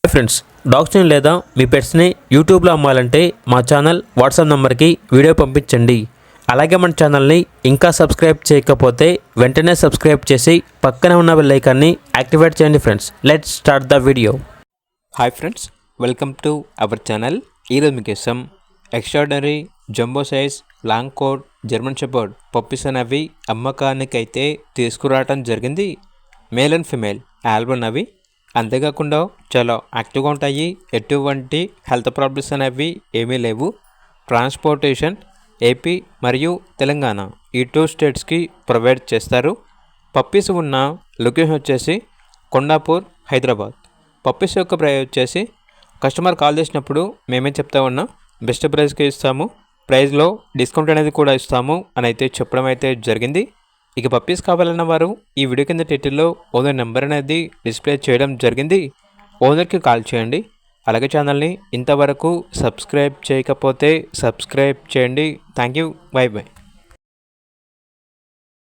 Friends, డాగ్స్ని లేదా మీ పెట్స్ని యూట్యూబ్లో అమ్మాలంటే మా ఛానల్ వాట్సాప్ నెంబర్కి వీడియో పంపించండి. అలాగే మన ఛానల్ని ఇంకా సబ్స్క్రైబ్ చేయకపోతే వెంటనే సబ్స్క్రైబ్ చేసి పక్కనే ఉన్న బెల్ ఐకాన్ని యాక్టివేట్ చేయండి. Friends, let's start the video. Hi friends, welcome to our channel. ఈరోజు మీకోసం extraordinary jumbo size long coat German shepherd puppies అనేవి అమ్మకానికైతే తీసుకురావడం జరిగింది. మేల్ అండ్ ఫిమేల్ ఆల్బన్ అవి. అంతేకాకుండా చాలా యాక్టివ్గా ఉంటాయి. ఎటువంటి హెల్త్ ప్రాబ్లమ్స్ అనేవి ఏమీ లేవు. ట్రాన్స్పోర్టేషన్ ఏపీ మరియు తెలంగాణ ఈ 2 స్టేట్స్కి ప్రొవైడ్ చేస్తారు. పప్పీస్ ఉన్న లొకేషన్ వచ్చేసి కొండాపూర్, హైదరాబాద్. పప్పీస్ యొక్క ప్రైస్ వచ్చేసి కస్టమర్ కాల్ చేసినప్పుడు మేమే చెప్తా ఉన్నాం, బెస్ట్ ప్రైస్కి ఇస్తాము, ప్రైస్లో డిస్కౌంట్ అనేది కూడా ఇస్తాము అని అయితే చెప్పడం అయితే జరిగింది. ఇక పప్పీస్ కావాలన్న వారు ఈ వీడియో కింద టైటిల్లో ఓనర్ నెంబర్ అనేది డిస్ప్లే చేయడం జరిగింది. ఓనర్కి కాల్ చేయండి. అలాగే ఛానల్ని ఇంతవరకు సబ్స్క్రైబ్ చేయకపోతే సబ్స్క్రైబ్ చేయండి. Thank you. By by.